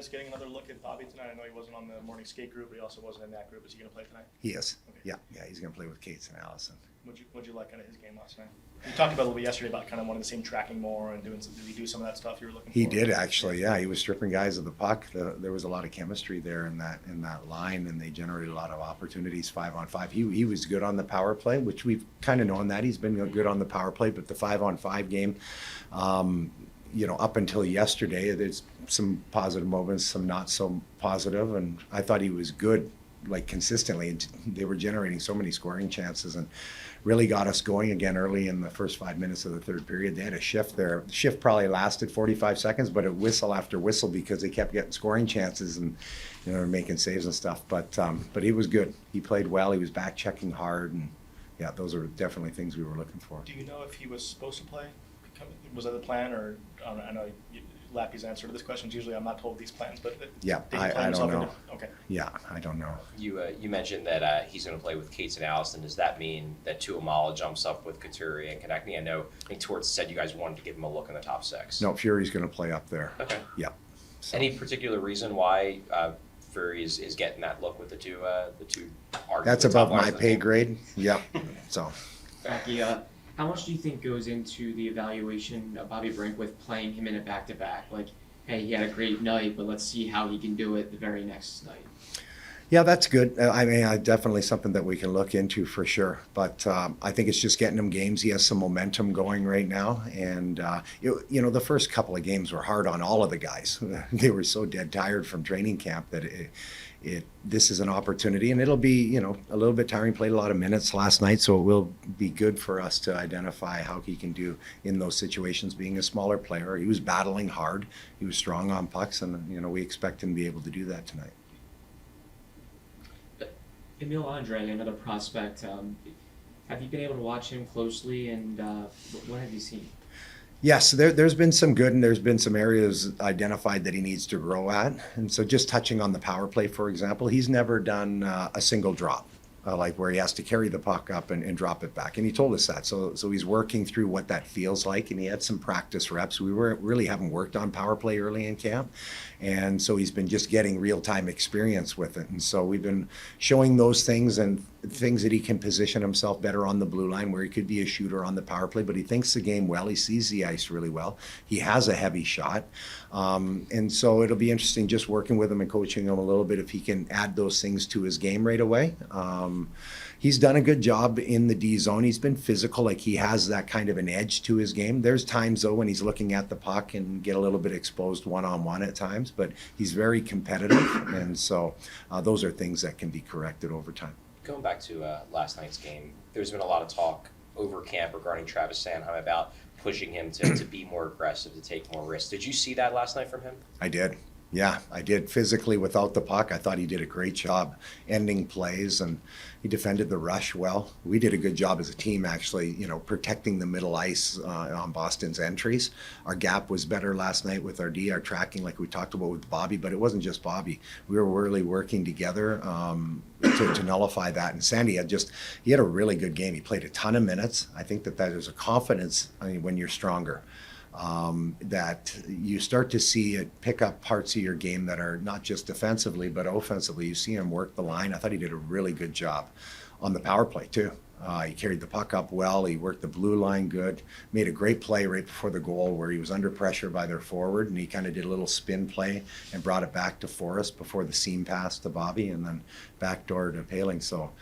guys getting another look at Bobby tonight? I know he wasn't on the morning skate group, but he also wasn't in that group. Is he going to play tonight? He is. Okay. Yeah, he's going to play with Cates and Allison. What'd you like out of his game last night? You talked about a little bit yesterday about kind of wanting to see him tracking more and doing some. Did he do some of that stuff you were looking for? He did actually. Yeah, he was stripping guys of the puck. There was a lot of chemistry there in that line, and they generated a lot of opportunities 5-on-5. He was good on the power play, which we've kind of known that he's been good on the power play. But the 5-on-5 game, up until yesterday, there's some positive moments, some not so positive, and I thought he was good, like consistently. And they were generating so many scoring chances and really got us going again early in the first 5 minutes of the third period. They had a shift there. The shift probably lasted 45 seconds, but it whistle after whistle because they kept getting scoring chances and making saves and stuff. But he was good. He played well. He was back checking hard, and yeah, those are definitely things we were looking for. Do you know if he was supposed to play? Was that the plan, or I know Lappy's answer to this question is usually I'm not told these plans, but yeah, I don't know. Okay. Yeah, I don't know. You mentioned that he's going to play with Cates and Allison. Does that mean that Tuamala jumps up with Couturier and Konechny? I think Torts said you guys wanted to give him a look in the top six. No, Fury's going to play up there. Okay. Yeah. So. Any particular reason why Fury is getting that look with the two That's above my pay grade. Yep. So. Rocky, how much do you think goes into the evaluation of Bobby Brink with playing him in a back-to-back? Like, hey, he had a great night, but let's see how he can do it the very next night. Yeah, that's good. Definitely something that we can look into for sure. But I think it's just getting him games. He has some momentum going right now. And, the first couple of games were hard on all of the guys. They were so dead tired from training camp that this is an opportunity. And it'll be, a little bit tiring. Played a lot of minutes last night, so it will be good for us to identify how he can do in those situations. Being a smaller player, he was battling hard. He was strong on pucks, and, we expect him to be able to do that tonight. Emil Andre, another prospect, have you been able to watch him closely, and what have you seen? Yes, there's been some good, and there's been some areas identified that he needs to grow at. And so just touching on the power play, for example, he's never done a single drop, like where he has to carry the puck up and drop it back. And he told us that. So he's working through what that feels like, and he had some practice reps. We really haven't worked on power play early in camp. And so he's been just getting real-time experience with it. And so we've been showing those things and things that he can position himself better on the blue line, where he could be a shooter on the power play, but he thinks the game well. He sees the ice really well. He has a heavy shot. And so it'll be interesting just working with him and coaching him a little bit if he can add those things to his game right away. He's done a good job in the D zone. He's been physical, like he has that kind of an edge to his game. There's times though when he's looking at the puck and get a little bit exposed one-on-one at times, but he's very competitive. And so those are things that can be corrected over time. Going back to last night's game, there's been a lot of talk over camp regarding Travis Sanheim about pushing him to be more aggressive, to take more risks. Did you see that last night from him? I did. Yeah, I did. Physically without the puck, I thought he did a great job ending plays, and he defended the rush well. We did a good job as a team, actually, protecting the middle ice on Boston's entries. Our gap was better last night with our D, our tracking, like we talked about with Bobby, but it wasn't just Bobby. We were really working together to nullify that. And Sandy he had a really good game. He played a ton of minutes. I think that is a confidence when you're stronger. That you start to see it pick up parts of your game that are not just defensively, but offensively. You see him work the line. I thought he did a really good job on the power play too. He carried the puck up well. He worked the blue line good. Made a great play right before the goal where he was under pressure by their forward, and he kind of did a little spin play and brought it back to Forrest before the seam pass to Bobby, and then backdoor to Paling. So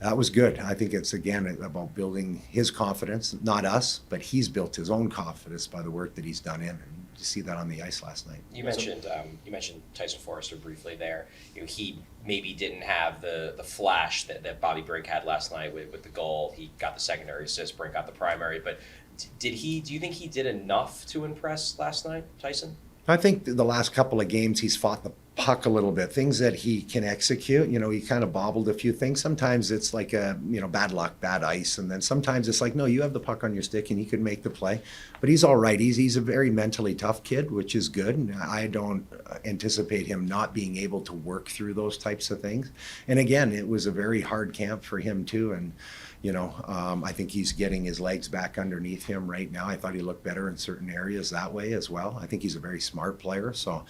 that was good. I think it's, again, about building his confidence, not us, but he's built his own confidence by the work that he's done in. And you see that on the ice last night. You mentioned Tyson Forrester briefly there. He maybe didn't have the flash that Bobby Brink had last night with the goal. He got the secondary assist, Brink got the primary. But do you think he did enough to impress last night, Tyson? I think the last couple of games he's fought the puck a little bit, things that he can execute. You know, he kind of bobbled a few things. Sometimes it's like bad luck, bad ice, and then sometimes it's like, no, you have the puck on your stick and he could make the play. But he's all right. He's a very mentally tough kid, which is good. And I don't anticipate him not being able to work through those types of things. And again, it was a very hard camp for him too. And I think he's getting his legs back underneath him right now. I thought he looked better in certain areas that way as well. I think he's a very smart player. So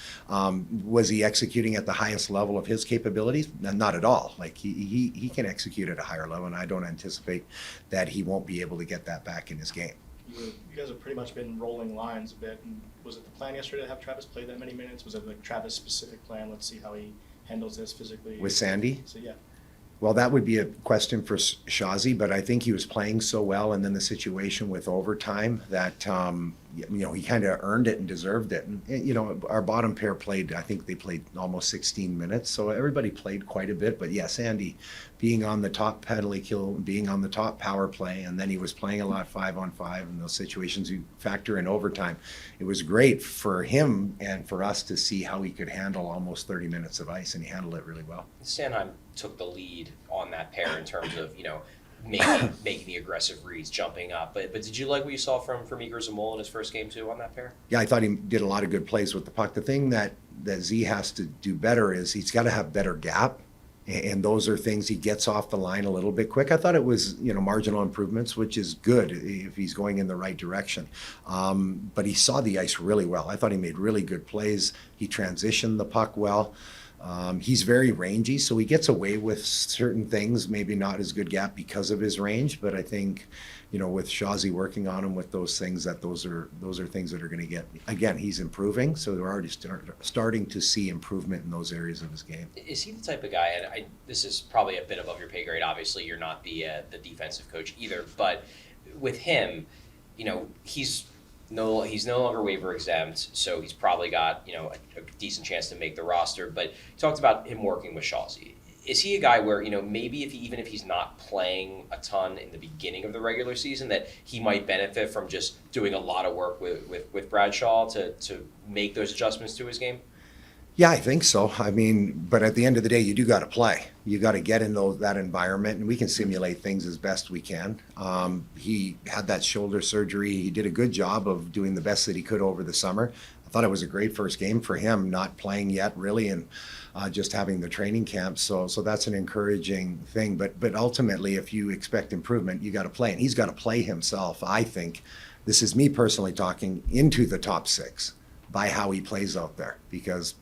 was he executing at the highest level of his capabilities? Not at all. Like he can execute at a higher level, and I don't anticipate that he won't be able to get that back in his game. You guys have pretty much been rolling lines a bit. And was it the plan yesterday to have Travis play that many minutes? Was it like Travis' specific plan? Let's see how he handles this physically. With Sandy? So yeah. Well, that would be a question for Shazi, but I think he was playing so well, and then the situation with overtime that he kind of earned it and deserved it. And our bottom pair played. I think they played almost 16 minutes, so everybody played quite a bit. But yeah, Sandy being on the top penalty kill, being on the top power play, and then he was playing a lot 5-on-5 in those situations. You factor in overtime. It was great for him and for us to see how he could handle almost 30 minutes of ice, and he handled it really well. Sanheim took the lead on that pair in terms of making the aggressive reads, jumping up. But did you like what you saw from Igor Zamol in his first game too on that pair? Yeah, I thought he did a lot of good plays with the puck. The thing that Z has to do better is he's got to have better gap. And those are things he gets off the line a little bit quick. I thought it was, marginal improvements, which is good if he's going in the right direction. But he saw the ice really well. I thought he made really good plays. He transitioned the puck well. He's very rangy, so he gets away with certain things, maybe not as good gap because of his range, but I think, with Shazi working on him with those things, that those are things that are going to get, again, he's improving, so they're already starting to see improvement in those areas of his game. Is he the type of guy, and this is probably a bit above your pay grade, obviously you're not the defensive coach either, but with him, he's no longer waiver exempt, so he's probably got a decent chance to make the roster. But you talked about him working with Shazi. Is he a guy where maybe even if he's not playing a ton in the beginning of the regular season, that he might benefit from just doing a lot of work with Bradshaw to make those adjustments to his game? Yeah, I think so. But at the end of the day, you do got to play. You got to get in that environment, and we can simulate things as best we can. He had that shoulder surgery. He did a good job of doing the best that he could over the summer. I thought it was a great first game for him, not playing yet really, and just having the training camp. So that's an encouraging thing. But ultimately, if you expect improvement, you got to play, and he's got to play himself. I think, this is me personally talking, into the top six by how he plays out there, because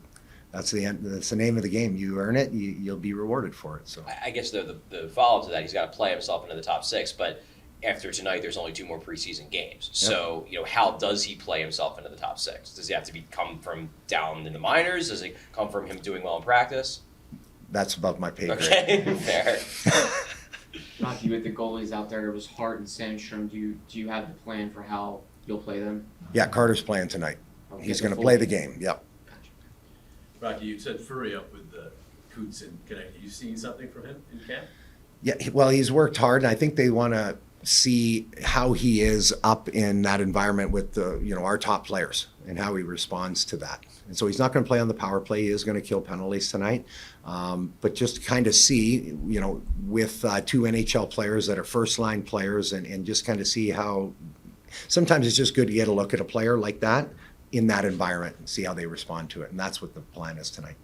that's the name of the game. You earn it, you'll be rewarded for it. So I guess the follow-up to that, he's got to play himself into the top six, but after tonight, there's only 2 more preseason games. Yep. So, how does he play himself into the top six? Does he have to come from down in the minors? Does it come from him doing well in practice? That's above my pay grade. Okay, fair. Rocky, with the goalies out there, it was Hart and Sandstrom. Do you have the plan for how you'll play them? Yeah, Carter's playing tonight. Okay, He's going to play the game. Yep. Rocky, you said Furry up with the Coots and Connecticut. You seen something from him in camp? Yeah, well, he's worked hard, and I think they want to see how he is up in that environment with our top players and how he responds to that. And so he's not going to play on the power play. He is going to kill penalties tonight. But just kind of see, with 2 NHL players that are first-line players, and just kind of see how sometimes it's just good to get a look at a player like that in that environment and see how they respond to it. And that's what the plan is tonight.